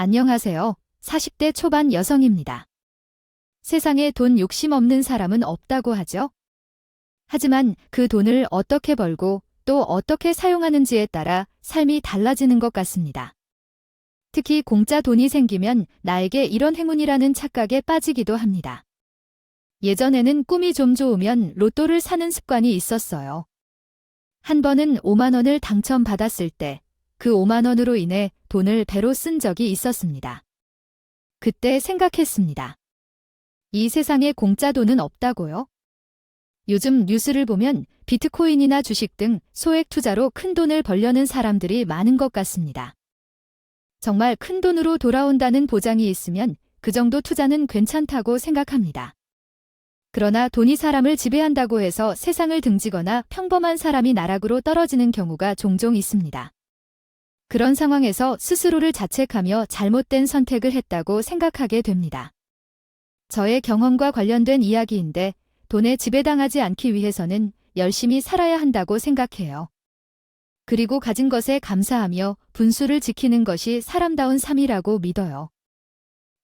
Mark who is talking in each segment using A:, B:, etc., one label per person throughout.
A: 안녕하세요. 40대 초반 여성입니다. 세상에 돈 욕심 없는 사람은 없다고 하죠. 하지만 그 돈을 어떻게 벌고 또 어떻게 사용하는지에 따라 삶이 달라지는 것 같습니다. 특히 공짜 돈이 생기면 나에게 이런 행운이라는 착각에 빠지기도 합니다. 예전에는 꿈이 좀 좋으면 로또를 사는 습관이 있었어요. 한 번은 5만 원을 당첨받았을 때 그 5만 원으로 인해 돈을 배로 쓴 적이 있었습니다. 그때 생각했습니다. 이 세상에 공짜 돈은 없다고요? 요즘 뉴스를 보면 비트코인이나 주식 등 소액 투자로 큰 돈을 벌려는 사람들이 많은 것 같습니다. 정말 큰 돈으로 돌아온다는 보장이 있으면 그 정도 투자는 괜찮다고 생각합니다. 그러나 돈이 사람을 지배한다고 해서 세상을 등지거나 평범한 사람이 나락으로 떨어지는 경우가 종종 있습니다. 그런 상황에서 스스로를 자책하며 잘못된 선택을 했다고 생각하게 됩니다. 저의 경험과 관련된 이야기인데 돈에 지배당하지 않기 위해서는 열심히 살아야 한다고 생각해요. 그리고 가진 것에 감사하며 분수를 지키는 것이 사람다운 삶이라고 믿어요.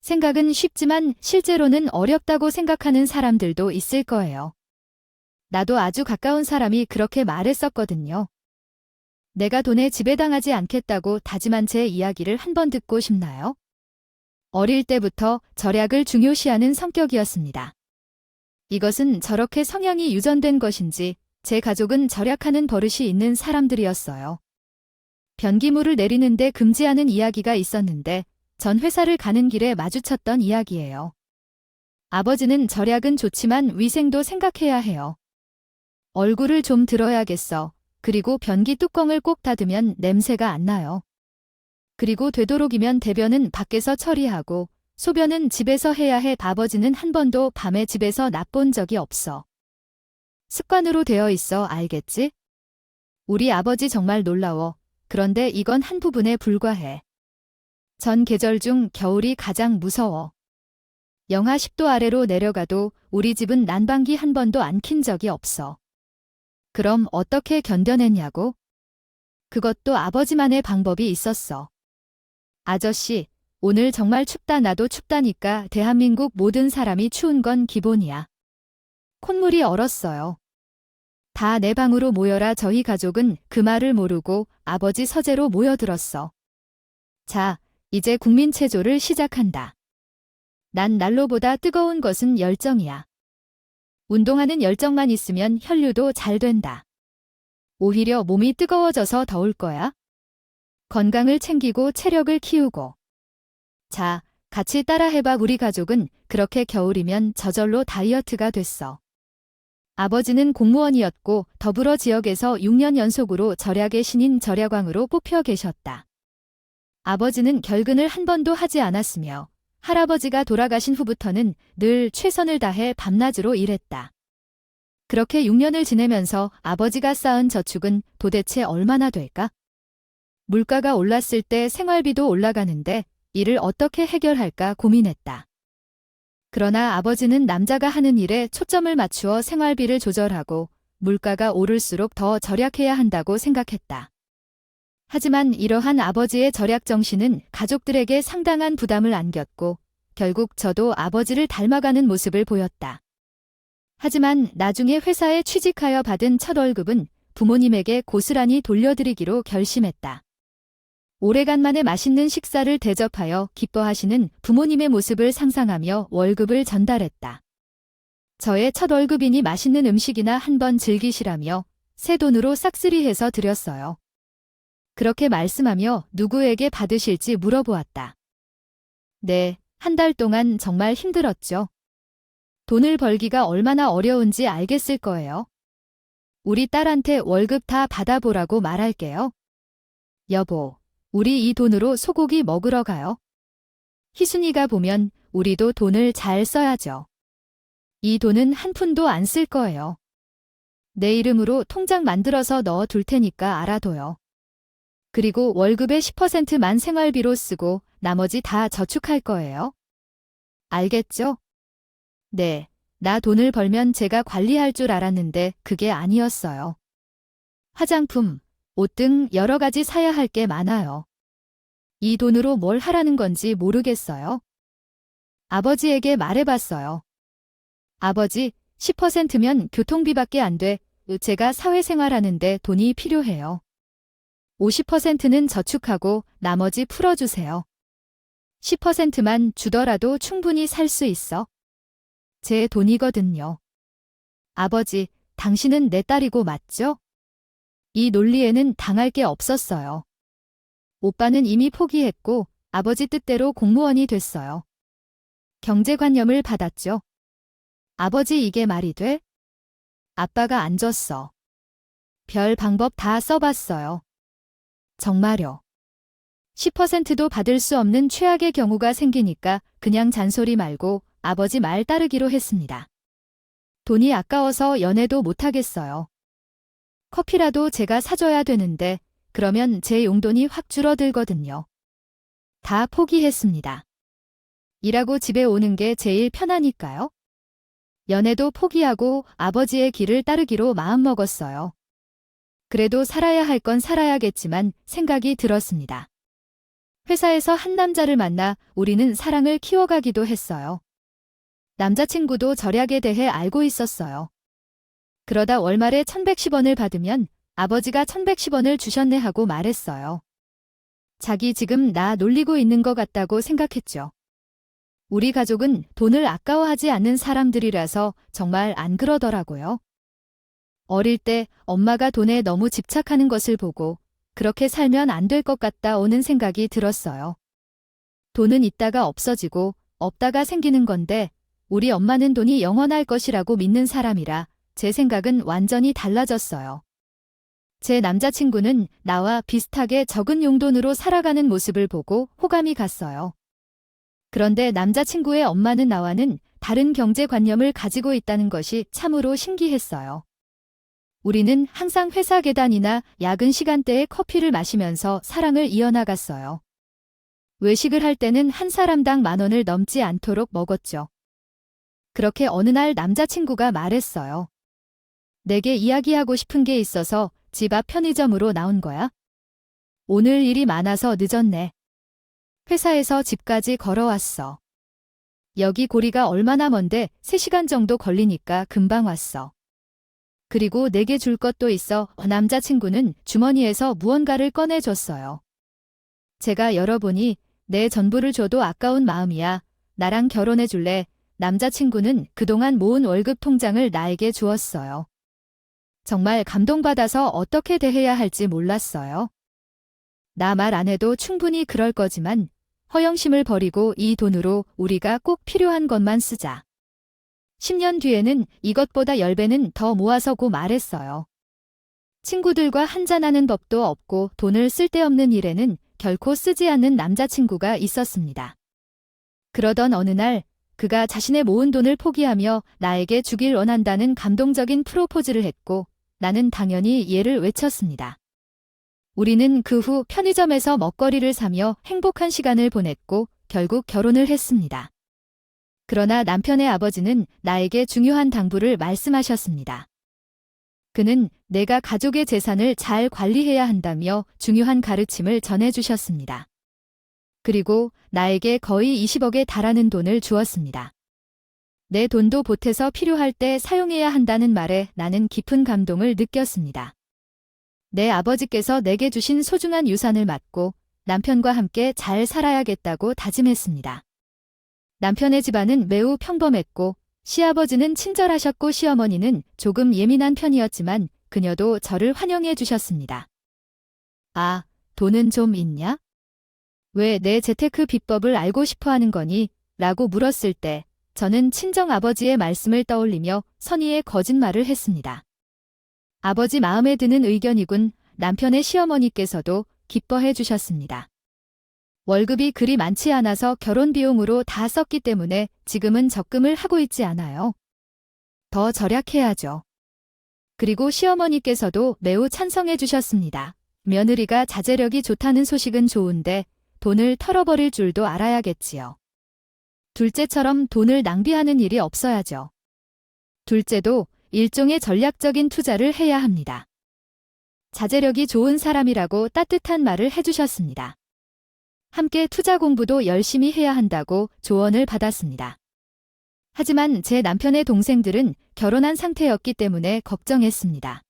A: 생각은 쉽지만 실제로는 어렵다고 생각하는 사람들도 있을 거예요. 나도 아주 가까운 사람이 그렇게 말했었거든요. 내가 돈에 지배당하지 않겠다고 다짐한 제 이야기를 한번 듣고 싶나요? 어릴 때부터 절약을 중요시하는 성격이었습니다. 이것은 저렇게 성향이 유전된 것인지 제 가족은 절약하는 버릇이 있는 사람들이었어요. 변기물을 내리는데 금지하는 이야기가 있었는데 전 회사를 가는 길에 마주쳤던 이야기예요. 아버지는 절약은 좋지만 위생도 생각해야 해요. 얼굴을 좀 들어야겠어. 그리고 변기 뚜껑을 꼭 닫으면 냄새가 안 나요. 그리고 되도록이면 대변은 밖에서 처리하고 소변은 집에서 해야 해. 아버지는 한 번도 밤에 집에서 나본 적이 없어. 습관으로 되어 있어. 알겠지? 우리 아버지 정말 놀라워. 그런데 이건 한 부분에 불과해. 전 계절 중 겨울이 가장 무서워. 영하 10도 아래로 내려가도 우리 집은 난방기 한 번도 안 킨 적이 없어. 그럼 어떻게 견뎌냈냐고? 그것도 아버지만의 방법이 있었어. 아저씨, 오늘 정말 춥다. 나도 춥다니까. 대한민국 모든 사람이 추운 건 기본이야. 콧물이 얼었어요. 다 내 방으로 모여라. 저희 가족은 그 말을 모르고 아버지 서재로 모여들었어. 자, 이제 국민체조를 시작한다. 난 난로보다 뜨거운 것은 열정이야. 운동하는 열정만 있으면 혈류도 잘 된다. 오히려 몸이 뜨거워져서 더울 거야. 건강을 챙기고 체력을 키우고. 자, 같이 따라해봐. 우리 가족은 그렇게 겨울이면 저절로 다이어트가 됐어. 아버지는 공무원이었고 더불어 지역에서 6년 연속으로 절약의 신인 절약왕으로 뽑혀 계셨다. 아버지는 결근을 한 번도 하지 않았으며 할아버지가 돌아가신 후부터는 늘 최선을 다해 밤낮으로 일했다. 그렇게 6년을 지내면서 아버지가 쌓은 저축은 도대체 얼마나 될까? 물가가 올랐을 때 생활비도 올라가는데 이를 어떻게 해결할까 고민했다. 그러나 아버지는 남자가 하는 일에 초점을 맞추어 생활비를 조절하고 물가가 오를수록 더 절약해야 한다고 생각했다. 하지만 이러한 아버지의 절약 정신은 가족들에게 상당한 부담을 안겼고 결국 저도 아버지를 닮아가는 모습을 보였다. 하지만 나중에 회사에 취직하여 받은 첫 월급은 부모님에게 고스란히 돌려드리기로 결심했다. 오래간만에 맛있는 식사를 대접하여 기뻐하시는 부모님의 모습을 상상하며 월급을 전달했다. 저의 첫 월급이니 맛있는 음식이나 한번 즐기시라며 새 돈으로 싹쓸이해서 드렸어요. 그렇게 말씀하며 누구에게 받으실지 물어보았다. 네, 한 달 동안 정말 힘들었죠. 돈을 벌기가 얼마나 어려운지 알겠을 거예요. 우리 딸한테 월급 다 받아보라고 말할게요. 여보, 우리 이 돈으로 소고기 먹으러 가요. 희순이가 보면 우리도 돈을 잘 써야죠. 이 돈은 한 푼도 안 쓸 거예요. 내 이름으로 통장 만들어서 넣어 둘 테니까 알아둬요. 그리고 월급의 10%만 생활비로 쓰고 나머지 다 저축할 거예요. 알겠죠? 네, 나 돈을 벌면 제가 관리할 줄 알았는데 그게 아니었어요. 화장품, 옷 등 여러 가지 사야 할 게 많아요. 이 돈으로 뭘 하라는 건지 모르겠어요. 아버지에게 말해봤어요. 아버지, 10%면 교통비밖에 안 돼. 제가 사회생활하는데 돈이 필요해요. 50%는 저축하고 나머지 풀어주세요. 10%만 주더라도 충분히 살 수 있어. 제 돈이거든요. 아버지, 당신은 내 딸이고 맞죠? 이 논리에는 당할 게 없었어요. 오빠는 이미 포기했고 아버지 뜻대로 공무원이 됐어요. 경제관념을 받았죠. 아버지 이게 말이 돼? 아빠가 안 줬어. 별 방법 다 써봤어요. 정말요. 10%도 받을 수 없는 최악의 경우가 생기니까 그냥 잔소리 말고 아버지 말 따르기로 했습니다. 돈이 아까워서 연애도 못하겠어요. 커피라도 제가 사줘야 되는데 그러면 제 용돈이 확 줄어들거든요. 다 포기했습니다. 일하고 집에 오는 게 제일 편하니까요. 연애도 포기하고 아버지의 길을 따르기로 마음먹었어요. 그래도 살아야 할 건 살아야겠지만 생각이 들었습니다. 회사에서 한 남자를 만나 우리는 사랑을 키워가기도 했어요. 남자친구도 절약에 대해 알고 있었어요. 그러다 월말에 1110원을 받으면 아버지가 1110원을 주셨네 하고 말했어요. 자기 지금 나 놀리고 있는 것 같다고 생각했죠. 우리 가족은 돈을 아까워하지 않는 사람들이라서 정말 안 그러더라고요. 어릴 때 엄마가 돈에 너무 집착하는 것을 보고 그렇게 살면 안 될 것 같다 오는 생각이 들었어요. 돈은 있다가 없어지고 없다가 생기는 건데 우리 엄마는 돈이 영원할 것이라고 믿는 사람이라 제 생각은 완전히 달라졌어요. 제 남자친구는 나와 비슷하게 적은 용돈으로 살아가는 모습을 보고 호감이 갔어요. 그런데 남자친구의 엄마는 나와는 다른 경제관념을 가지고 있다는 것이 참으로 신기했어요. 우리는 항상 회사 계단이나 야근 시간대에 커피를 마시면서 사랑을 이어나갔어요. 외식을 할 때는 한 사람당 10,000원을 넘지 않도록 먹었죠. 그렇게 어느 날 남자친구가 말했어요. 내게 이야기하고 싶은 게 있어서 집 앞 편의점으로 나온 거야. 오늘 일이 많아서 늦었네. 회사에서 집까지 걸어왔어. 여기 거리가 얼마나 먼데 3시간 정도 걸리니까 금방 왔어. 그리고 내게 줄 것도 있어. 남자친구는 주머니에서 무언가를 꺼내줬어요. 제가 열어보니 내 전부를 줘도 아까운 마음이야. 나랑 결혼해 줄래? 남자친구는 그동안 모은 월급 통장을 나에게 주었어요. 정말 감동받아서 어떻게 대해야 할지 몰랐어요. 나 말 안 해도 충분히 그럴 거지만 허영심을 버리고 이 돈으로 우리가 꼭 필요한 것만 쓰자. 10년 뒤에는 이것보다 10배는 더 모아서고 말했어요. 친구들과 한잔하는 법도 없고 돈을 쓸데없는 일에는 결코 쓰지 않는 남자친구가 있었습니다. 그러던 어느 날 그가 자신의 모은 돈을 포기하며 나에게 주길 원한다는 감동적인 프로포즈를 했고 나는 당연히 예를 외쳤습니다. 우리는 그 후 편의점에서 먹거리를 사며 행복한 시간을 보냈고 결국 결혼을 했습니다. 그러나 남편의 아버지는 나에게 중요한 당부를 말씀하셨습니다. 그는 내가 가족의 재산을 잘 관리해야 한다며 중요한 가르침을 전해주셨습니다. 그리고 나에게 거의 20억에 달하는 돈을 주었습니다. 내 돈도 보태서 필요할 때 사용해야 한다는 말에 나는 깊은 감동을 느꼈습니다. 내 아버지께서 내게 주신 소중한 유산을 맡고 남편과 함께 잘 살아야겠다고 다짐했습니다. 남편의 집안은 매우 평범했고 시아버지는 친절하셨고 시어머니는 조금 예민한 편이었지만 그녀도 저를 환영해 주셨습니다. 아, 돈은 좀 있냐? 왜 내 재테크 비법을 알고 싶어 하는 거니? 라고 물었을 때 저는 친정아버지의 말씀을 떠올리며 선의의 거짓말을 했습니다. 아버지 마음에 드는 의견이군. 남편의 시어머니께서도 기뻐해 주셨습니다. 월급이 그리 많지 않아서 결혼 비용으로 다 썼기 때문에 지금은 적금을 하고 있지 않아요. 더 절약해야죠. 그리고 시어머니께서도 매우 찬성해 주셨습니다. 며느리가 자제력이 좋다는 소식은 좋은데 돈을 털어버릴 줄도 알아야겠지요. 둘째처럼 돈을 낭비하는 일이 없어야죠. 둘째도 일종의 전략적인 투자를 해야 합니다. 자제력이 좋은 사람이라고 따뜻한 말을 해주셨습니다. 함께 투자 공부도 열심히 해야 한다고 조언을 받았습니다. 하지만 제 남편의 동생들은 결혼한 상태였기 때문에 걱정했습니다.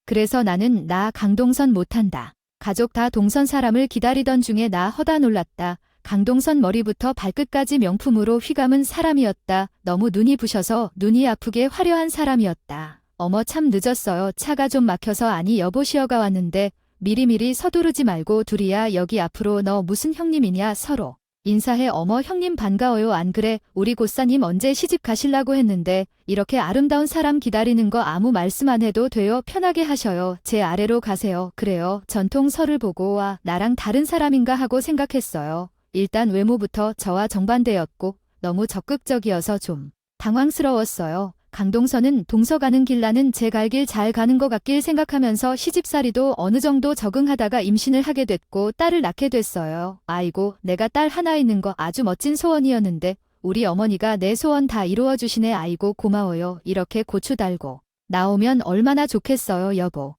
A: 그래서 나는 나 강동선 못한다. 가족 다 동선 사람을 기다리던 중에 나 허다 놀랐다. 강동선 머리부터 발끝까지 명품으로 휘감은 사람이었다. 너무 눈이 부셔서 눈이 아프게 화려한 사람이었다. 어머 참 늦었어요. 차가 좀 막혀서 아니 여보 시어가 왔는데 미리미리 서두르지 말고 둘이야 여기 앞으로 너 무슨 형님이냐 서로 인사해 어머 형님 반가워요 안 그래 우리 고사님 언제 시집 가실라고 했는데 이렇게 아름다운 사람 기다리는 거 아무 말씀 안 해도 돼요 편하게 하셔요 제 아래로 가세요 그래요 전통서를 보고 와 나랑 다른 사람인가 하고 생각했어요 일단 외모부터 저와 정반대였고 너무 적극적이어서 좀 당황스러웠어요. 강동선은 동서 가는 길 나는 제 갈 길 잘 가는 것 같길 생각하면서 시집살이도 어느 정도 적응하다가 임신을 하게 됐고 딸을 낳게 됐어요. 아이고 내가 딸 하나 있는 거 아주 멋진 소원이었는데 우리 어머니가 내 소원 다 이루어주시네 아이고 고마워요. 이렇게 고추 달고 나오면 얼마나 좋겠어요 여보.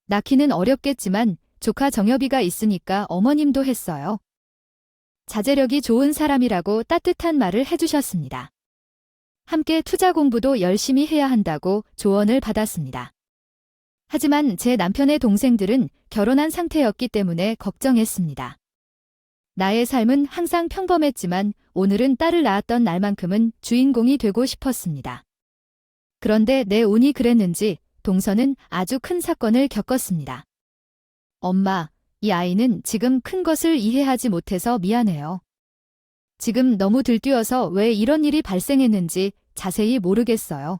A: 낳기는 어렵겠지만 조카 정엽이가 있으니까 어머님도 했어요. 자제력이 좋은 사람이라고 따뜻한 말을 해주셨습니다. 함께 투자 공부도 열심히 해야 한다고 조언을 받았습니다. 하지만 제 남편의 동생들은 결혼한 상태였기 때문에 걱정했습니다. 나의 삶은 항상 평범했지만 오늘은 딸을 낳았던 날만큼은 주인공이 되고 싶었습니다. 그런데 내 운이 그랬는지 동서는 아주 큰 사건을 겪었습니다. 엄마, 이 아이는 지금 큰 것을 이해하지 못해서 미안해요. 지금 너무 들뛰어서 왜 이런 일이 발생했는지 자세히 모르겠어요.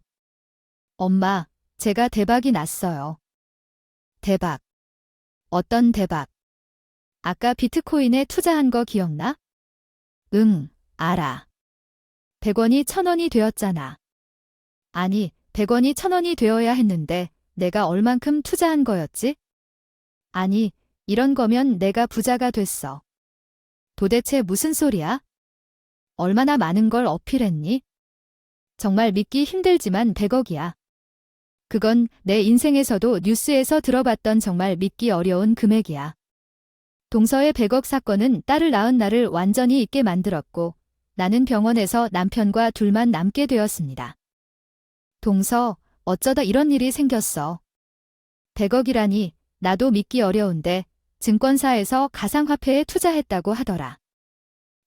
A: 엄마, 제가 대박이 났어요. 대박. 어떤 대박? 아까 비트코인에 투자한 거 기억나? 응, 알아. 100원이 1000원이 되었잖아. 아니, 100원이 1000원이 되어야 했는데 내가 얼만큼 투자한 거였지? 아니, 이런 거면 내가 부자가 됐어. 도대체 무슨 소리야? 얼마나 많은 걸 어필했니? 정말 믿기 힘들지만 100억이야. 그건 내 인생에서도 뉴스에서 들어봤던 정말 믿기 어려운 금액이야. 동서의 100억 사건은 딸을 낳은 나를 완전히 잊게 만들었고 나는 병원에서 남편과 둘만 남게 되었습니다. 동서, 어쩌다 이런 일이 생겼어. 100억이라니 나도 믿기 어려운데 증권사에서 가상화폐에 투자했다고 하더라.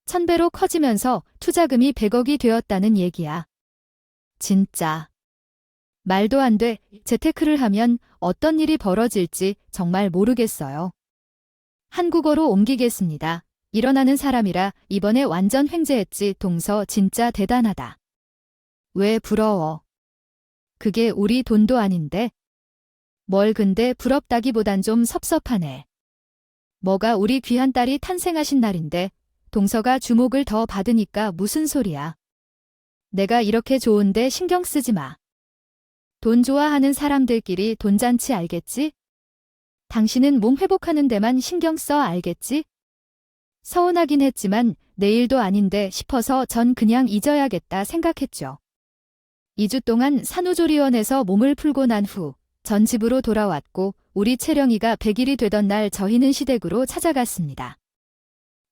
A: 1000배로 커지면서 투자금이 100억이 되었다는 얘기야. 진짜. 말도 안 돼. 재테크를 하면 어떤 일이 벌어질지 정말 모르겠어요. 한국어로 옮기겠습니다. 일어나는 사람이라 이번에 완전 횡재했지. 동서 진짜 대단하다. 왜 부러워? 그게 우리 돈도 아닌데. 뭘 근데 부럽다기보단 좀 섭섭하네. 뭐가 우리 귀한 딸이 탄생하신 날인데 동서가 주목을 더 받으니까 무슨 소리야. 내가 이렇게 좋은데 신경 쓰지 마. 돈 좋아하는 사람들끼리 돈잔치 알겠지? 당신은 몸 회복하는 데만 신경 써 알겠지? 서운하긴 했지만 내일도 아닌데 싶어서 전 그냥 잊어야겠다 생각했죠. 2주 동안 산후조리원에서 몸을 풀고 난 후 전 집으로 돌아왔고 우리 채령이가 100일이 되던 날 저희는 시댁으로 찾아갔습니다.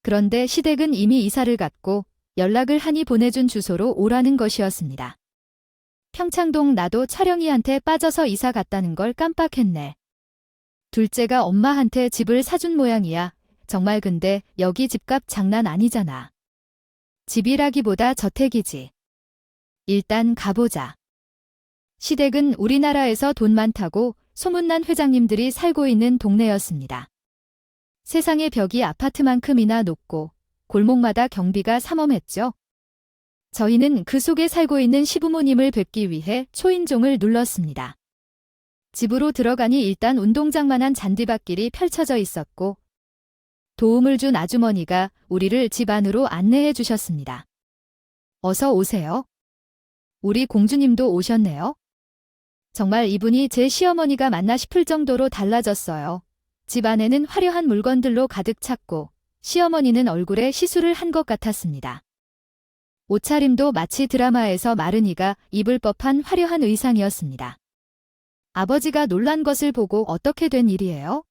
A: 그런데 시댁은 이미 이사를 갔고 연락을 하니 보내준 주소로 오라는 것이었습니다. 평창동 나도 촬영이한테 빠져서 이사 갔다는 걸 깜빡했네. 둘째가 엄마한테 집을 사준 모양이야. 정말 근데 여기 집값 장난 아니잖아. 집이라기보다 저택이지. 일단 가보자. 시댁은 우리나라에서 돈 많다고 소문난 회장님들이 살고 있는 동네였습니다. 세상의 벽이 아파트만큼이나 높고 골목마다 경비가 삼엄했죠. 저희는 그 속에 살고 있는 시부모님을 뵙기 위해 초인종을 눌렀습니다. 집으로 들어가니 일단 운동장만한 잔디밭길이 펼쳐져 있었고 도움을 준 아주머니가 우리를 집 안으로 안내해 주셨습니다. 어서 오세요. 우리 공주님도 오셨네요. 정말 이분이 제 시어머니가 맞나 싶을 정도로 달라졌어요. 집 안에는 화려한 물건들로 가득 찼고 시어머니는 얼굴에 시술을 한 것 같았습니다. 옷차림도 마치 드라마에서 마르니가 입을 법한 화려한 의상이었습니다. 아버지가 놀란 것을 보고 어떻게 된 일이에요?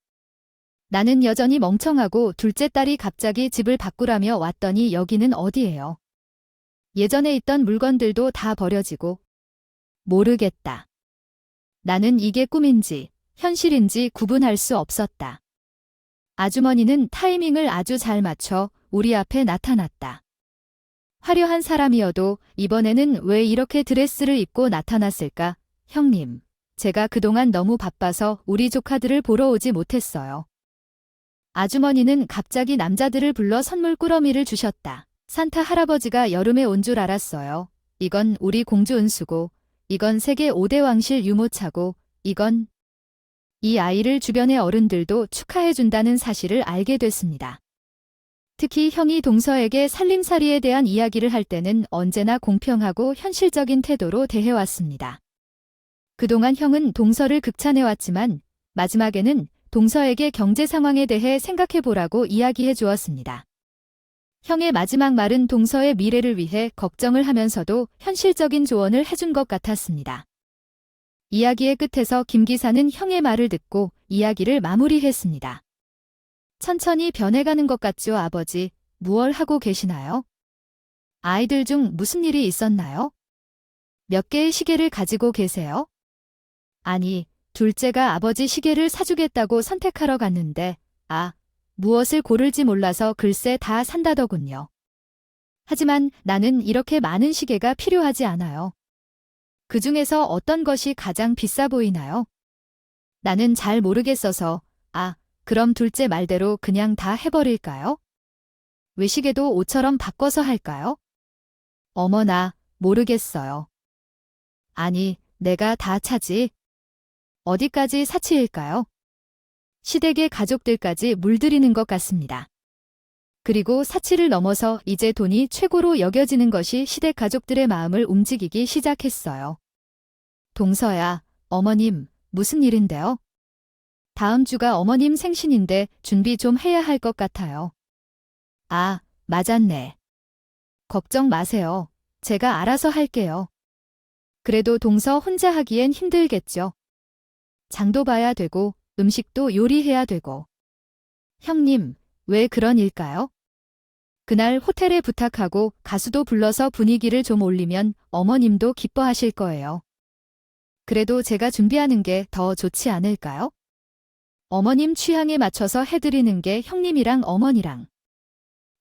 A: 나는 여전히 멍청하고 둘째 딸이 갑자기 집을 바꾸라며 왔더니 여기는 어디예요? 예전에 있던 물건들도 다 버려지고. 모르겠다. 나는 이게 꿈인지 현실인지 구분할 수 없었다. 아주머니는 타이밍을 아주 잘 맞춰 우리 앞에 나타났다. 화려한 사람이어도 이번에는 왜 이렇게 드레스를 입고 나타났을까? 형님, 제가 그동안 너무 바빠서 우리 조카들을 보러 오지 못했어요. 아주머니는 갑자기 남자들을 불러 선물 꾸러미를 주셨다. 산타 할아버지가 여름에 온 줄 알았어요. 이건 우리 공주 은수고, 이건 세계 5대 왕실 유모차고, 이건 이 아이를 주변의 어른들도 축하해준다는 사실을 알게 됐습니다. 특히 형이 동서에게 살림살이에 대한 이야기를 할 때는 언제나 공평하고 현실적인 태도로 대해왔습니다. 그동안 형은 동서를 극찬해왔지만 마지막에는 동서에게 경제 상황에 대해 생각해보라고 이야기해 주었습니다. 형의 마지막 말은 동서의 미래를 위해 걱정을 하면서도 현실적인 조언을 해준 것 같았습니다. 이야기의 끝에서 김 기사는 형의 말을 듣고 이야기를 마무리했습니다. 천천히 변해가는 것 같죠, 아버지. 무얼 하고 계시나요? 아이들 중 무슨 일이 있었나요? 몇 개의 시계를 가지고 계세요? 아니, 둘째가 아버지 시계를 사주겠다고 선택하러 갔는데, 무엇을 고를지 몰라서 글쎄 다 산다더군요. 하지만 나는 이렇게 많은 시계가 필요하지 않아요. 그 중에서 어떤 것이 가장 비싸 보이나요? 나는 잘 모르겠어서, 그럼 둘째 말대로 그냥 다 해버릴까요? 외시계도 옷처럼 바꿔서 할까요? 어머나, 모르겠어요. 아니, 내가 다 차지. 어디까지 사치일까요? 시댁의 가족들까지 물들이는 것 같습니다. 그리고 사치를 넘어서 이제 돈이 최고로 여겨지는 것이 시댁 가족들의 마음을 움직이기 시작했어요. 동서야, 어머님, 무슨 일인데요? 다음 주가 어머님 생신인데 준비 좀 해야 할 것 같아요. 맞았네. 걱정 마세요. 제가 알아서 할게요. 그래도 동서 혼자 하기엔 힘들겠죠. 장도 봐야 되고 음식도 요리해야 되고. 형님, 왜 그런 일까요? 그날 호텔에 부탁하고 가수도 불러서 분위기를 좀 올리면 어머님도 기뻐하실 거예요. 그래도 제가 준비하는 게 더 좋지 않을까요? 어머님 취향에 맞춰서 해드리는 게 형님이랑 어머니랑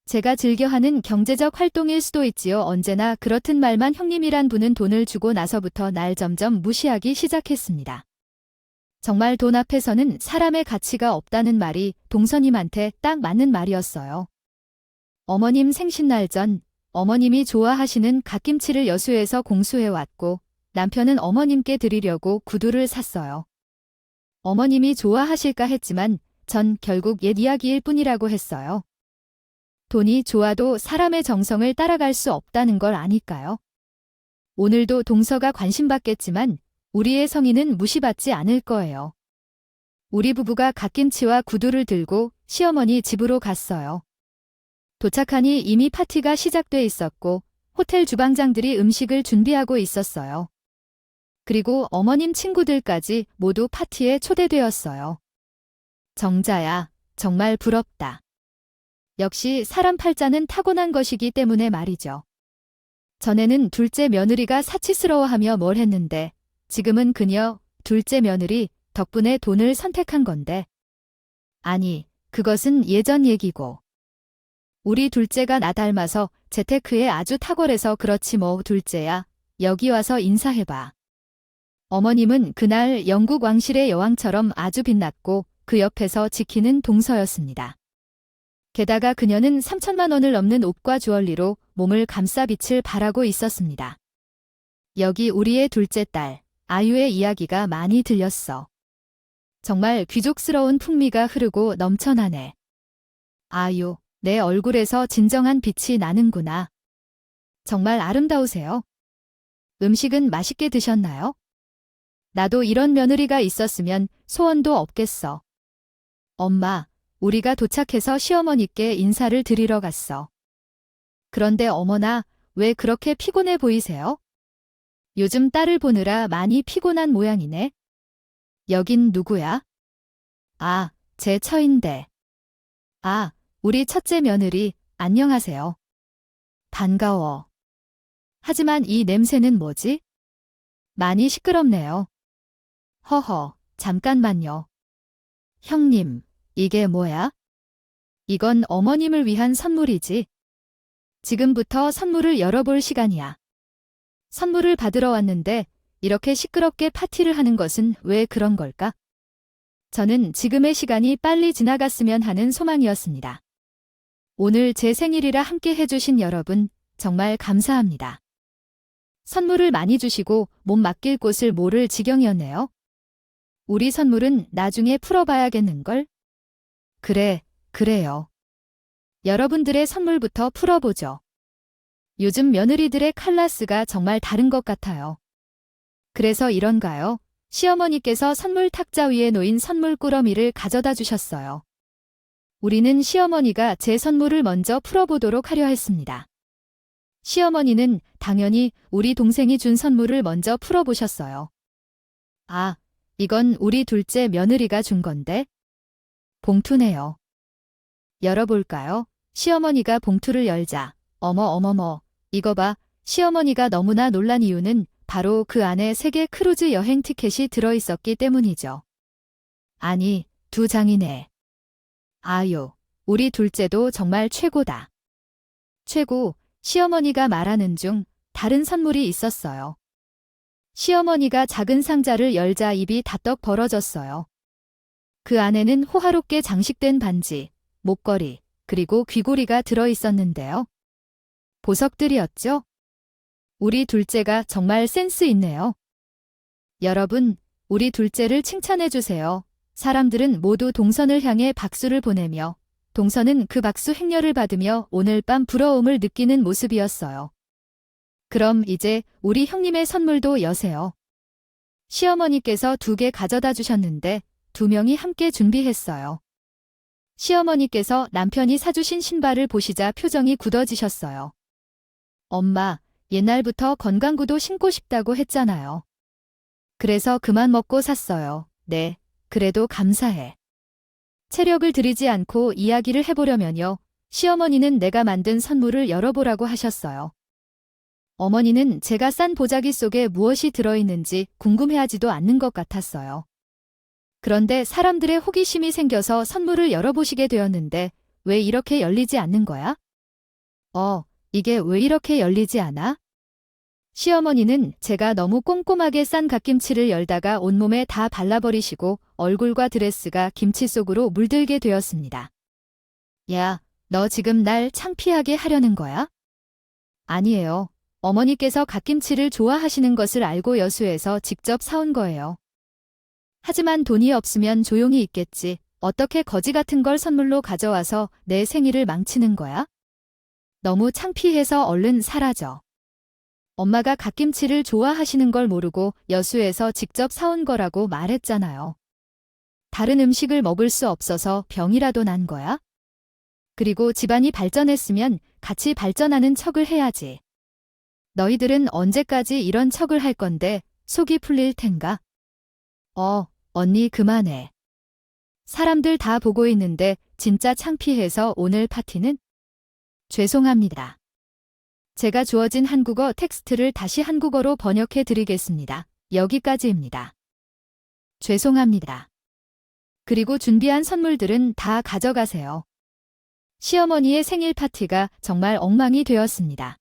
A: 제가 즐겨하는 경제적 활동일 수도 있지요. 언제나 그렇듯 말만 형님이란 분은 돈을 주고 나서부터 날 점점 무시하기 시작했습니다. 정말 돈 앞에서는 사람의 가치가 없다는 말이 동서님한테 딱 맞는 말이었어요. 어머님 생신날 전 어머님이 좋아하시는 갓김치를 여수에서 공수해왔고 남편은 어머님께 드리려고 구두를 샀어요. 어머님이 좋아하실까 했지만 전 결국 옛 이야기일 뿐이라고 했어요. 돈이 좋아도 사람의 정성을 따라갈 수 없다는 걸 아니까요. 오늘도 동서가 관심받겠지만 우리의 성의는 무시받지 않을 거예요. 우리 부부가 갓김치와 구두를 들고 시어머니 집으로 갔어요. 도착하니 이미 파티가 시작돼 있었고 호텔 주방장들이 음식을 준비하고 있었어요. 그리고 어머님 친구들까지 모두 파티에 초대되었어요. 정자야, 정말 부럽다. 역시 사람 팔자는 타고난 것이기 때문에 말이죠. 전에는 둘째 며느리가 사치스러워하며 뭘 했는데 지금은 그녀, 둘째 며느리 덕분에 돈을 선택한 건데. 아니, 그것은 예전 얘기고. 우리 둘째가 나 닮아서 재테크에 아주 탁월해서 그렇지 뭐. 둘째야, 여기 와서 인사해봐. 어머님은 그날 영국 왕실의 여왕처럼 아주 빛났고 그 옆에서 지키는 동서였습니다. 게다가 그녀는 3천만 원을 넘는 옷과 주얼리로 몸을 감싸 빛을 발하고 있었습니다. 여기 우리의 둘째 딸, 아유의 이야기가 많이 들렸어. 정말 귀족스러운 풍미가 흐르고 넘쳐나네. 아유, 내 얼굴에서 진정한 빛이 나는구나. 정말 아름다우세요. 음식은 맛있게 드셨나요? 나도 이런 며느리가 있었으면 소원도 없겠어. 엄마, 우리가 도착해서 시어머니께 인사를 드리러 갔어. 그런데 어머나, 왜 그렇게 피곤해 보이세요? 요즘 딸을 보느라 많이 피곤한 모양이네. 여긴 누구야? 제 처인데. 아, 우리 첫째 며느리, 안녕하세요. 반가워. 하지만 이 냄새는 뭐지? 많이 시끄럽네요. 허허, 잠깐만요. 형님, 이게 뭐야? 이건 어머님을 위한 선물이지. 지금부터 선물을 열어볼 시간이야. 선물을 받으러 왔는데 이렇게 시끄럽게 파티를 하는 것은 왜 그런 걸까? 저는 지금의 시간이 빨리 지나갔으면 하는 소망이었습니다. 오늘 제 생일이라 함께 해주신 여러분, 정말 감사합니다. 선물을 많이 주시고 몸 맡길 곳을 모를 지경이었네요. 우리 선물은 나중에 풀어봐야겠는걸? 그래요. 여러분들의 선물부터 풀어보죠. 요즘 며느리들의 클래스가 정말 다른 것 같아요. 그래서 이런가요? 시어머니께서 선물 탁자 위에 놓인 선물 꾸러미를 가져다 주셨어요. 우리는 시어머니가 제 선물을 먼저 풀어보도록 하려 했습니다. 시어머니는 당연히 우리 동생이 준 선물을 먼저 풀어보셨어요. 아, 이건 우리 둘째 며느리가 준 건데? 봉투네요. 열어볼까요? 시어머니가 봉투를 열자, 어머머머, 이거 봐. 시어머니가 너무나 놀란 이유는 바로 그 안에 세계 크루즈 여행 티켓이 들어있었기 때문이죠. 아니, 2장이네. 아유, 우리 둘째도 정말 최고다. 최고, 시어머니가 말하는 중 다른 선물이 있었어요. 시어머니가 작은 상자를 열자 입이 다떡 벌어졌어요. 그 안에는 호화롭게 장식된 반지, 목걸이, 그리고 귀고리가 들어있었는데요. 보석들이었죠? 우리 둘째가 정말 센스 있네요. 여러분, 우리 둘째를 칭찬해주세요. 사람들은 모두 동선을 향해 박수를 보내며 동선은 그 박수 행렬을 받으며 오늘 밤 부러움을 느끼는 모습이었어요. 그럼 이제 우리 형님의 선물도 여세요. 시어머니께서 2개 가져다 주셨는데 2명이 함께 준비했어요. 시어머니께서 남편이 사주신 신발을 보시자 표정이 굳어지셨어요. 엄마, 옛날부터 건강구도 신고 싶다고 했잖아요. 그래서 그만 먹고 샀어요. 네, 그래도 감사해. 체력을 들이지 않고 이야기를 해보려면요. 시어머니는 내가 만든 선물을 열어보라고 하셨어요. 어머니는 제가 싼 보자기 속에 무엇이 들어있는지 궁금해하지도 않는 것 같았어요. 그런데 사람들의 호기심이 생겨서 선물을 열어보시게 되었는데 왜 이렇게 열리지 않는 거야? 이게 왜 이렇게 열리지 않아? 시어머니는 제가 너무 꼼꼼하게 싼 갓김치를 열다가 온몸에 다 발라버리시고 얼굴과 드레스가 김치 속으로 물들게 되었습니다. 야, 너 지금 날 창피하게 하려는 거야? 아니에요. 어머니께서 갓김치를 좋아하시는 것을 알고 여수에서 직접 사온 거예요. 하지만 돈이 없으면 조용히 있겠지. 어떻게 거지 같은 걸 선물로 가져와서 내 생일을 망치는 거야? 너무 창피해서 얼른 사라져. 엄마가 갓김치를 좋아하시는 걸 모르고 여수에서 직접 사온 거라고 말했잖아요. 다른 음식을 먹을 수 없어서 병이라도 난 거야? 그리고 집안이 발전했으면 같이 발전하는 척을 해야지. 너희들은 언제까지 이런 척을 할 건데 속이 풀릴 텐가? 언니 그만해. 사람들 다 보고 있는데 진짜 창피해서 오늘 파티는? 죄송합니다. 제가 주어진 한국어 텍스트를 다시 한국어로 번역해 드리겠습니다. 여기까지입니다. 죄송합니다. 그리고 준비한 선물들은 다 가져가세요. 시어머니의 생일 파티가 정말 엉망이 되었습니다.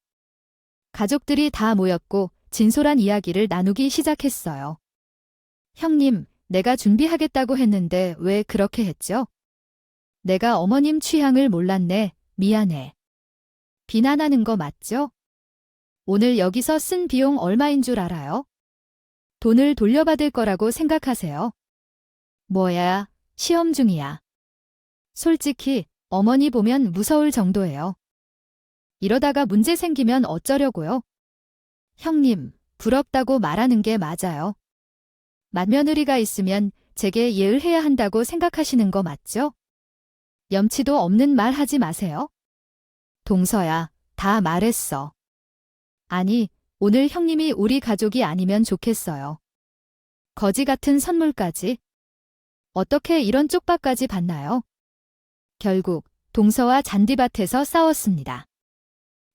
A: 가족들이 다 모였고 진솔한 이야기를 나누기 시작했어요. 형님, 내가 준비하겠다고 했는데 왜 그렇게 했죠? 내가 어머님 취향을 몰랐네. 미안해. 비난하는 거 맞죠? 오늘 여기서 쓴 비용 얼마인 줄 알아요? 돈을 돌려받을 거라고 생각하세요? 뭐야, 시험 중이야. 솔직히 어머니 보면 무서울 정도예요. 이러다가 문제 생기면 어쩌려고요? 형님, 부럽다고 말하는 게 맞아요. 맏며느리가 있으면 제게 예의해야 한다고 생각하시는 거 맞죠? 염치도 없는 말 하지 마세요. 동서야, 다 말했어. 아니, 오늘 형님이 우리 가족이 아니면 좋겠어요. 거지 같은 선물까지. 어떻게 이런 쪽박까지 받나요? 결국 동서와 잔디밭에서 싸웠습니다.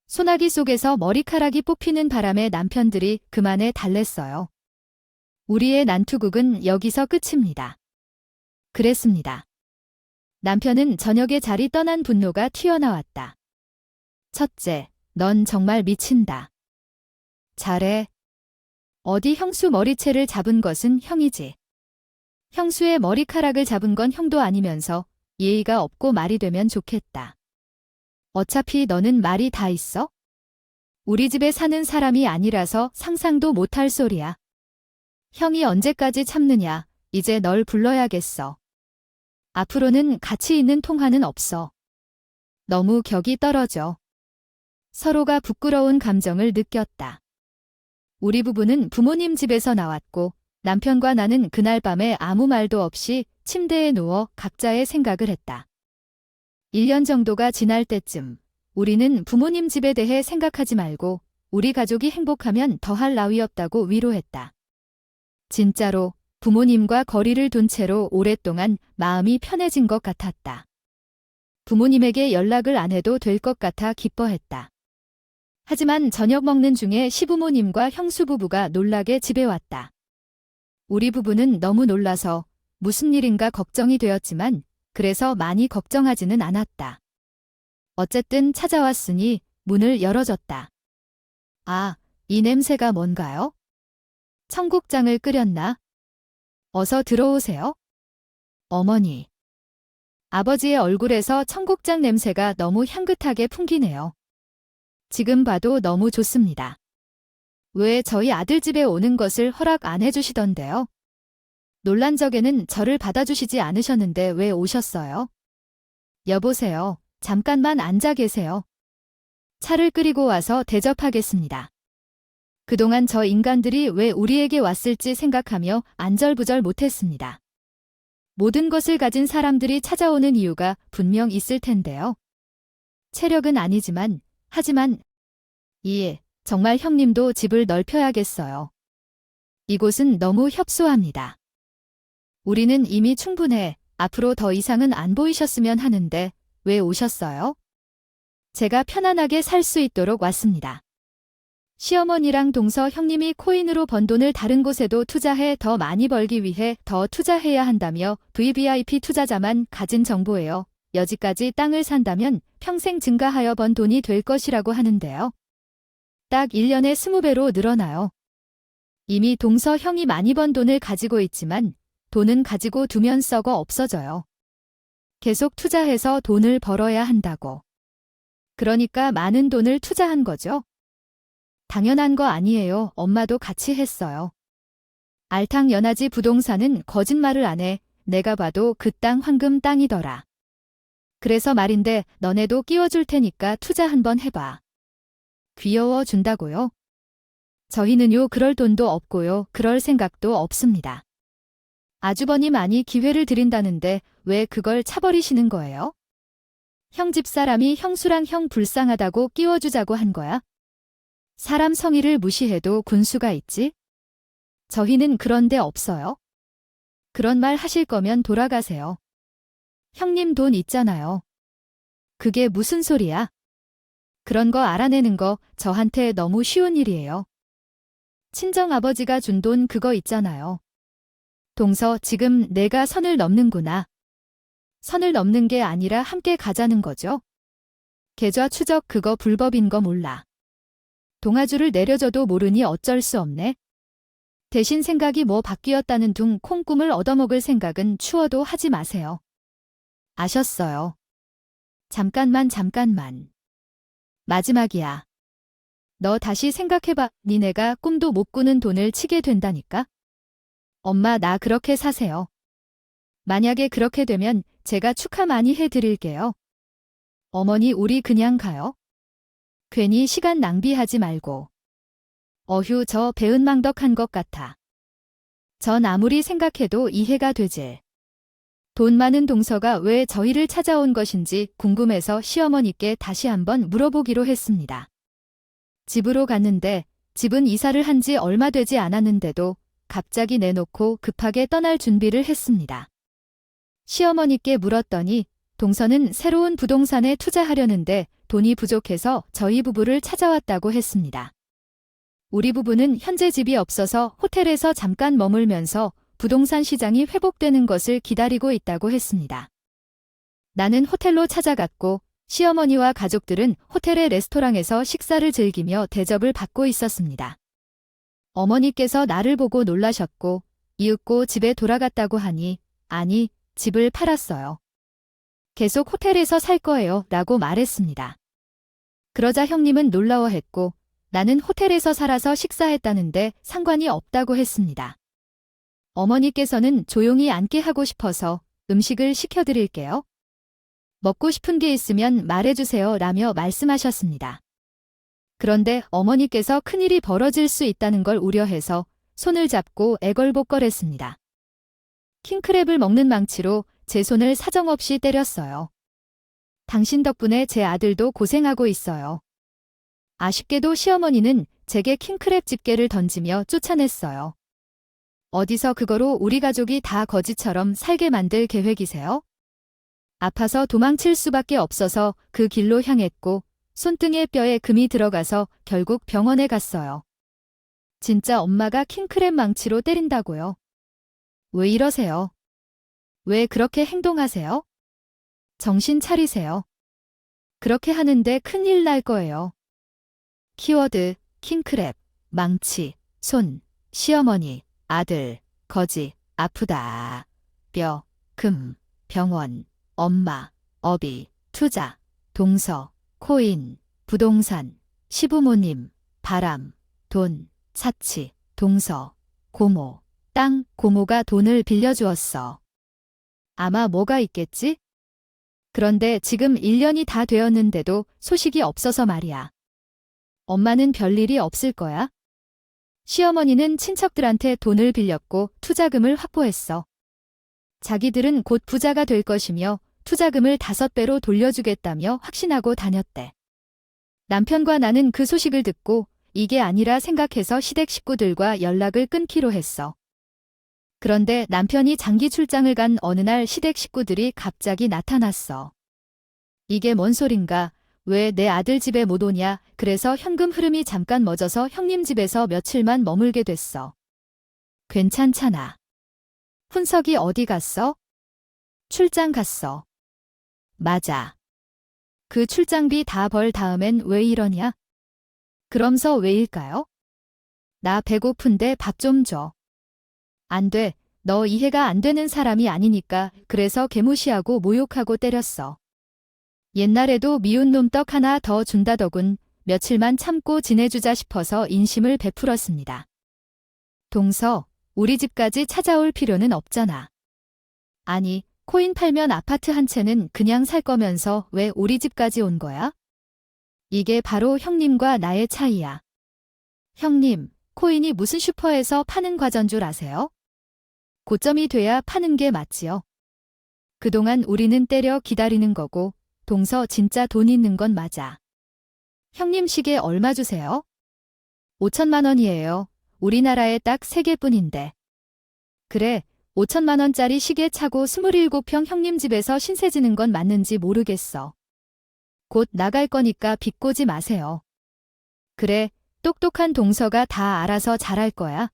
A: 소나기 속에서 머리카락이 뽑히는 바람에 남편들이 그만에 달랬어요. 우리의 난투극은 여기서 끝입니다. 그랬습니다. 남편은 저녁에 자리 떠난 분노가 튀어나왔다. 첫째, 넌 정말 미친다. 잘해. 어디 형수 머리채를 잡은 것은 형이지. 형수의 머리카락을 잡은 건 형도 아니면서 예의가 없고 말이 되면 좋겠다. 어차피 너는 말이 다 있어? 우리 집에 사는 사람이 아니라서 상상도 못할 소리야. 형이 언제까지 참느냐, 이제 널 불러야겠어. 앞으로는 가치 있는 통화는 없어. 너무 격이 떨어져. 서로가 부끄러운 감정을 느꼈다. 우리 부부는 부모님 집에서 나왔고 남편과 나는 그날 밤에 아무 말도 없이 침대에 누워 각자의 생각을 했다. 1년 정도가 지날 때쯤 우리는 부모님 집에 대해 생각하지 말고 우리 가족이 행복하면 더할 나위 없다고 위로했다. 진짜로 부모님과 거리를 둔 채로 오랫동안 마음이 편해진 것 같았다. 부모님에게 연락을 안 해도 될 것 같아 기뻐했다. 하지만 저녁 먹는 중에 시부모님과 형수 부부가 놀라게 집에 왔다. 우리 부부는 너무 놀라서 무슨 일인가 걱정이 되었지만 그래서 많이 걱정하지는 않았다. 어쨌든 찾아왔으니 문을 열어줬다. 아, 이 냄새가 뭔가요? 청국장을 끓였나? 어서 들어오세요. 어머니. 아버지의 얼굴에서 청국장 냄새가 너무 향긋하게 풍기네요. 지금 봐도 너무 좋습니다. 왜 저희 아들 집에 오는 것을 허락 안 해주시던데요? 놀란 적에는 저를 받아주시지 않으셨는데 왜 오셨어요? 여보세요. 잠깐만 앉아 계세요. 차를 끓이고 와서 대접하겠습니다. 그동안 저 인간들이 왜 우리에게 왔을지 생각하며 안절부절 못했습니다. 모든 것을 가진 사람들이 찾아오는 이유가 분명 있을 텐데요. 체력은 아니지만, 하지만, 정말 형님도 집을 넓혀야겠어요. 이곳은 너무 협소합니다. 우리는 이미 충분해. 앞으로 더 이상은 안 보이셨으면 하는데 왜 오셨어요? 제가 편안하게 살 수 있도록 왔습니다. 시어머니랑 동서 형님이 코인으로 번 돈을 다른 곳에도 투자해 더 많이 벌기 위해 더 투자해야 한다며 VVIP 투자자만 가진 정보예요. 여지까지 땅을 산다면 평생 증가하여 번 돈이 될 것이라고 하는데요. 딱 1년에 20배로 늘어나요. 이미 동서 형이 많이 번 돈을 가지고 있지만 돈은 가지고 두면 썩어 없어져요. 계속 투자해서 돈을 벌어야 한다고. 그러니까 많은 돈을 투자한 거죠. 당연한 거 아니에요. 엄마도 같이 했어요. 알탕 연하지 부동산은 거짓말을 안 해. 내가 봐도 그 땅 황금 땅이더라. 그래서 말인데 너네도 끼워줄 테니까 투자 한번 해봐. 귀여워 준다고요? 저희는요 그럴 돈도 없고요. 그럴 생각도 없습니다. 아주버님 아니 기회를 드린다는데 왜 그걸 차버리시는 거예요? 형 집사람이 형수랑 형 불쌍하다고 끼워주자고 한 거야? 사람 성의를 무시해도 군수가 있지? 저희는 그런 데 없어요. 그런 말 하실 거면 돌아가세요. 형님 돈 있잖아요. 그게 무슨 소리야? 그런 거 알아내는 거 저한테 너무 쉬운 일이에요. 친정아버지가 준 돈 그거 있잖아요. 동서 지금 내가 선을 넘는구나. 선을 넘는 게 아니라 함께 가자는 거죠. 계좌 추적 그거 불법인 거 몰라. 동아줄을 내려줘도 모르니 어쩔 수 없네. 대신 생각이 뭐 바뀌었다는 둥 콩꿈을 얻어먹을 생각은 추워도 하지 마세요. 아셨어요. 잠깐만. 마지막이야. 너 다시 생각해봐. 니네가 꿈도 못 꾸는 돈을 치게 된다니까. 엄마 나 그렇게 사세요. 만약에 그렇게 되면 제가 축하 많이 해드릴게요. 어머니 우리 그냥 가요. 괜히 시간 낭비하지 말고. 어휴 저 배은망덕한 것 같아. 전 아무리 생각해도 이해가 되질. 돈 많은 동서가 왜 저희를 찾아온 것인지 궁금해서 시어머니께 다시 한번 물어보기로 했습니다. 집으로 갔는데 집은 이사를 한 지 얼마 되지 않았는데도 갑자기 내놓고 급하게 떠날 준비를 했습니다. 시어머니께 물었더니 동서는 새로운 부동산에 투자하려는데 돈이 부족해서 저희 부부를 찾아왔다고 했습니다. 우리 부부는 현재 집이 없어서 호텔에서 잠깐 머물면서 부동산 시장이 회복되는 것을 기다리고 있다고 했습니다. 나는 호텔로 찾아갔고 시어머니와 가족들은 호텔의 레스토랑에서 식사를 즐기며 대접을 받고 있었습니다. 어머니께서 나를 보고 놀라셨고 이윽고 집에 돌아갔다고 하니 아니, 집을 팔았어요. 계속 호텔에서 살 거예요 라고 말했습니다. 그러자 형님은 놀라워했고 나는 호텔에서 살아서 식사했다는데 상관이 없다고 했습니다. 어머니께서는 조용히 앉게 하고 싶어서 음식을 시켜드릴게요. 먹고 싶은 게 있으면 말해주세요 라며 말씀하셨습니다. 그런데 어머니께서 큰일이 벌어질 수 있다는 걸 우려해서 손을 잡고 애걸복걸했습니다. 킹크랩을 먹는 망치로 제 손을 사정없이 때렸어요. 당신 덕분에 제 아들도 고생하고 있어요. 아쉽게도 시어머니는 제게 킹크랩 집게를 던지며 쫓아냈어요. 어디서 그거로 우리 가족이 다 거지처럼 살게 만들 계획이세요? 아파서 도망칠 수밖에 없어서 그 길로 향했고 손등에 뼈에 금이 들어가서 결국 병원에 갔어요. 진짜 엄마가 킹크랩 망치로 때린다고요? 왜 이러세요? 왜 그렇게 행동하세요? 정신 차리세요. 그렇게 하는데 큰일 날 거예요. 키워드, 킹크랩, 망치, 손, 시어머니, 아들, 거지, 아프다, 뼈, 금, 병원, 엄마, 어비, 투자, 동서, 코인, 부동산, 시부모님, 바람, 돈, 사치, 동서, 고모, 땅, 고모가 돈을 빌려주었어. 아마 뭐가 있겠지? 그런데 지금 1년이 다 되었는데도 소식이 없어서 말이야. 엄마는 별일이 없을 거야. 시어머니는 친척들한테 돈을 빌렸고 투자금을 확보했어. 자기들은 곧 부자가 될 것이며 투자금을 5배로 돌려주겠다며 확신하고 다녔대. 남편과 나는 그 소식을 듣고 이게 아니라 생각해서 시댁 식구들과 연락을 끊기로 했어. 그런데 남편이 장기 출장을 간 어느 날 시댁 식구들이 갑자기 나타났어. 이게 뭔 소린가? 왜 내 아들 집에 못 오냐? 그래서 현금 흐름이 잠깐 멎어서 형님 집에서 며칠만 머물게 됐어. 괜찮잖아. 훈석이 어디 갔어? 출장 갔어. 맞아. 그 출장비 다 벌 다음엔 왜 이러냐? 그럼서 왜일까요? 나 배고픈데 밥 좀 줘. 안 돼. 너 이해가 안 되는 사람이 아니니까. 그래서 개무시하고 모욕하고 때렸어. 옛날에도 미운 놈 떡 하나 더 준다더군. 며칠만 참고 지내주자 싶어서 인심을 베풀었습니다. 동서, 우리 집까지 찾아올 필요는 없잖아. 아니, 코인 팔면 아파트 한 채는 그냥 살 거면서 왜 우리 집까지 온 거야? 이게 바로 형님과 나의 차이야. 형님, 코인이 무슨 슈퍼에서 파는 과전 줄 아세요? 고점이 돼야 파는 게 맞지요. 그동안 우리는 때려 기다리는 거고 동서 진짜 돈 있는 건 맞아. 형님 시계 얼마 주세요? 5천만 원이에요. 우리나라에 딱 3개뿐인데. 그래, 5천만 원짜리 시계 차고 27평 형님 집에서 신세 지는 건 맞는지 모르겠어. 곧 나갈 거니까 비꼬지 마세요. 그래, 똑똑한 동서가 다 알아서 잘할 거야.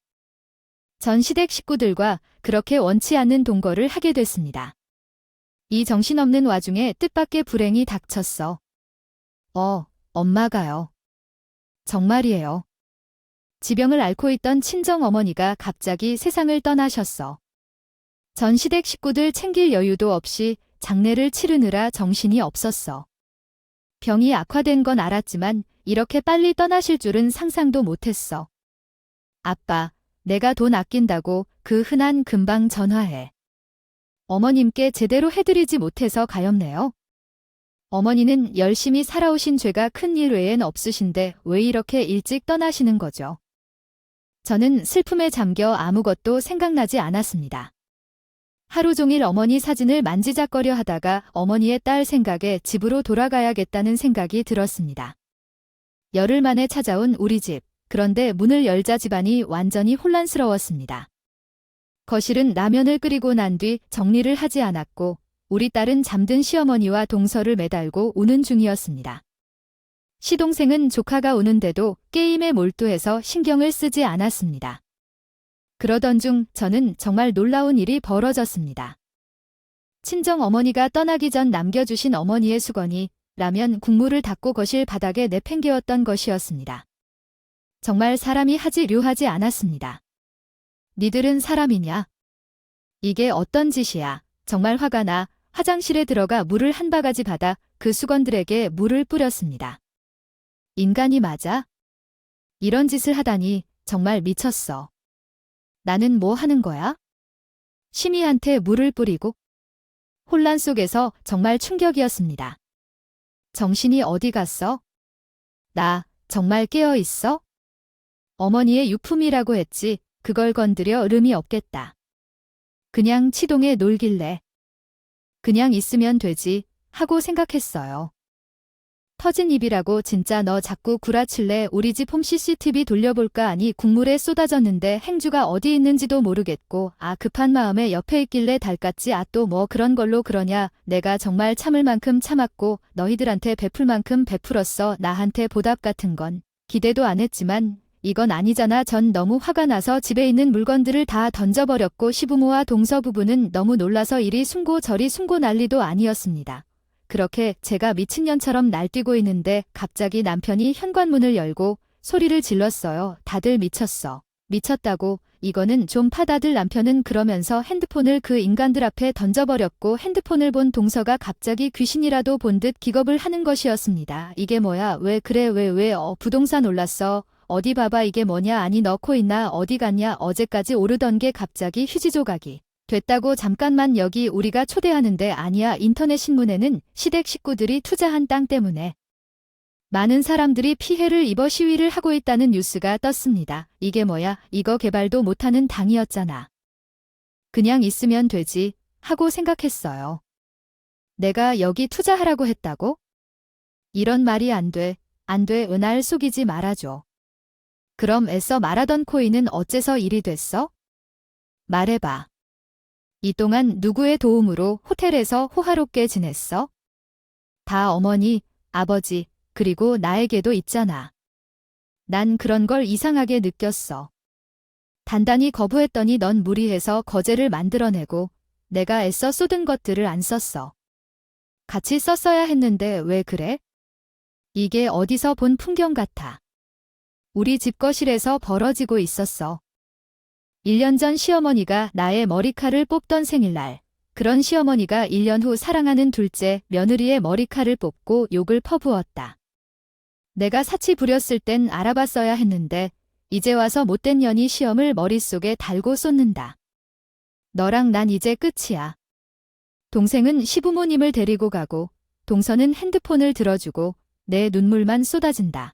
A: 전 시댁 식구들과 그렇게 원치 않는 동거를 하게 됐습니다. 이 정신없는 와중에 뜻밖의 불행이 닥쳤어. 엄마가요. 정말이에요. 지병을 앓고 있던 친정어머니가 갑자기 세상을 떠나셨어. 전 시댁 식구들 챙길 여유도 없이 장례를 치르느라 정신이 없었어. 병이 악화된 건 알았지만 이렇게 빨리 떠나실 줄은 상상도 못했어. 아빠, 내가 돈 아낀다고 그 흔한 금방 전화해. 어머님께 제대로 해드리지 못해서 가엾네요. 어머니는 열심히 살아오신 죄가 큰 일 외엔 없으신데 왜 이렇게 일찍 떠나시는 거죠? 저는 슬픔에 잠겨 아무것도 생각나지 않았습니다. 하루 종일 어머니 사진을 만지작거려 하다가 어머니의 딸 생각에 집으로 돌아가야겠다는 생각이 들었습니다. 열흘 만에 찾아온 우리 집. 그런데 문을 열자 집안이 완전히 혼란스러웠습니다. 거실은 라면을 끓이고 난 뒤 정리를 하지 않았고 우리 딸은 잠든 시어머니와 동서를 매달고 우는 중이었습니다. 시동생은 조카가 우는데도 게임에 몰두해서 신경을 쓰지 않았습니다. 그러던 중 저는 정말 놀라운 일이 벌어졌습니다. 친정 어머니가 떠나기 전 남겨주신 어머니의 수건이 라면 국물을 닦고 거실 바닥에 내팽개웠던 것이었습니다. 정말 사람이 하지 류하지 않았습니다. 니들은 사람이냐? 이게 어떤 짓이야? 정말 화가 나 화장실에 들어가 물을 한 바가지 받아 그 수건들에게 물을 뿌렸습니다. 인간이 맞아? 이런 짓을 하다니 정말 미쳤어. 나는 뭐 하는 거야? 시미한테 물을 뿌리고? 혼란 속에서 정말 충격이었습니다. 정신이 어디 갔어? 나 정말 깨어 있어? 어머니의 유품이라고 했지 그걸 건드려 의미 없겠다. 그냥 치동에 놀길래. 그냥 있으면 되지 하고 생각했어요. 터진 입이라고 진짜 너 자꾸 구라칠래 우리 집 홈 CCTV 돌려볼까 하니 국물에 쏟아졌는데 행주가 어디 있는지도 모르겠고 급한 마음에 옆에 있길래 달깠지 또 뭐 그런 걸로 그러냐 내가 정말 참을 만큼 참았고 너희들한테 베풀 만큼 베풀었어 나한테 보답 같은 건 기대도 안 했지만 이건 아니잖아 전 너무 화가 나서 집에 있는 물건들을 다 던져버렸고 시부모와 동서 부부는 너무 놀라서 이리 숨고 저리 숨고 난리도 아니었습니다. 그렇게 제가 미친년처럼 날뛰고 있는데 갑자기 남편이 현관문을 열고 소리를 질렀어요. 다들 미쳤어. 미쳤다고. 이거는 좀 파다들 남편은 그러면서 핸드폰을 그 인간들 앞에 던져버렸고 핸드폰을 본 동서가 갑자기 귀신이라도 본 듯 기겁을 하는 것이었습니다. 이게 뭐야? 왜 그래? 왜? 부동산 올랐어. 어디 봐봐 이게 뭐냐? 아니 너 코 있나? 어디 갔냐? 어제까지 오르던 게 갑자기 휴지 조각이 됐다고 잠깐만 여기 우리가 초대하는데 아니야 인터넷 신문에는 시댁 식구들이 투자한 땅 때문에 많은 사람들이 피해를 입어 시위를 하고 있다는 뉴스가 떴습니다. 이게 뭐야? 이거 개발도 못하는 당이었잖아. 그냥 있으면 되지 하고 생각했어요. 내가 여기 투자하라고 했다고? 이런 말이 안 돼. 안 돼. 은하를 속이지 말아줘. 그럼 애써 말하던 코인은 어째서 일이 됐어? 말해봐. 이 동안 누구의 도움으로 호텔에서 호화롭게 지냈어? 다 어머니, 아버지, 그리고 나에게도 있잖아. 난 그런 걸 이상하게 느꼈어. 단단히 거부했더니 넌 무리해서 거제를 만들어내고 내가 애써 쏟은 것들을 안 썼어. 같이 썼어야 했는데 왜 그래? 이게 어디서 본 풍경 같아. 우리 집 거실에서 벌어지고 있었어. 1년 전 시어머니가 나의 머리칼을 뽑던 생일날, 그런 시어머니가 1년 후 사랑하는 둘째 며느리의 머리칼을 뽑고 욕을 퍼부었다. 내가 사치 부렸을 땐 알아봤어야 했는데 이제 와서 못된 년이 시험을 머릿속에 달고 쏟는다. 너랑 난 이제 끝이야. 동생은 시부모님을 데리고 가고 동서는 핸드폰을 들어주고 내 눈물만 쏟아진다.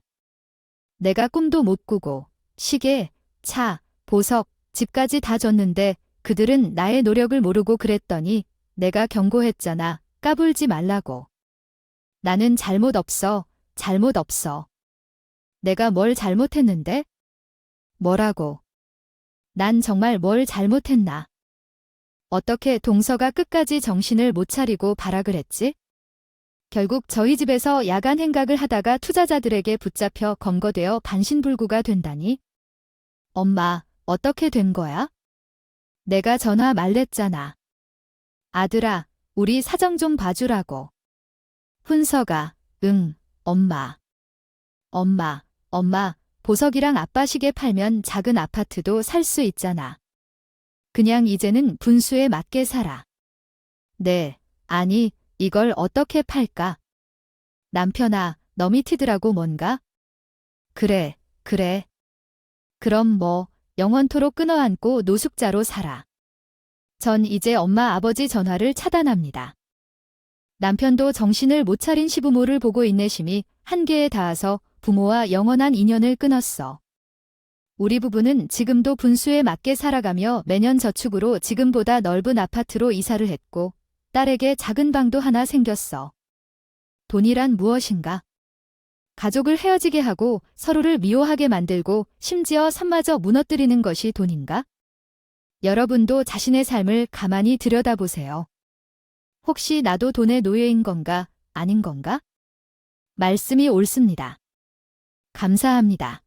A: 내가 꿈도 못 꾸고 시계, 차, 보석, 집까지 다 줬는데 그들은 나의 노력을 모르고 그랬더니 내가 경고했잖아. 까불지 말라고. 나는 잘못 없어. 잘못 없어. 내가 뭘 잘못했는데? 뭐라고? 난 정말 뭘 잘못했나? 어떻게 동서가 끝까지 정신을 못 차리고 발악을 했지? 결국 저희 집에서 야간 행각을 하다가 투자자들에게 붙잡혀 검거되어 반신불구가 된다니? 엄마, 어떻게 된 거야? 내가 전화 말랬잖아. 아들아, 우리 사정 좀 봐주라고. 훈서가, 응, 엄마. 엄마, 보석이랑 아빠 시계 팔면 작은 아파트도 살 수 있잖아. 그냥 이제는 분수에 맞게 살아. 네, 아니, 이걸 어떻게 팔까? 남편아, 너미 티드라고 뭔가? 그래. 그럼 뭐, 영원토록 끊어안고 노숙자로 살아. 전 이제 엄마 아버지 전화를 차단합니다. 남편도 정신을 못 차린 시부모를 보고 인내심이 한계에 닿아서 부모와 영원한 인연을 끊었어. 우리 부부는 지금도 분수에 맞게 살아가며 매년 저축으로 지금보다 넓은 아파트로 이사를 했고 딸에게 작은 방도 하나 생겼어. 돈이란 무엇인가? 가족을 헤어지게 하고 서로를 미워하게 만들고 심지어 삶마저 무너뜨리는 것이 돈인가? 여러분도 자신의 삶을 가만히 들여다보세요. 혹시 나도 돈의 노예인 건가, 아닌 건가? 말씀이 옳습니다. 감사합니다.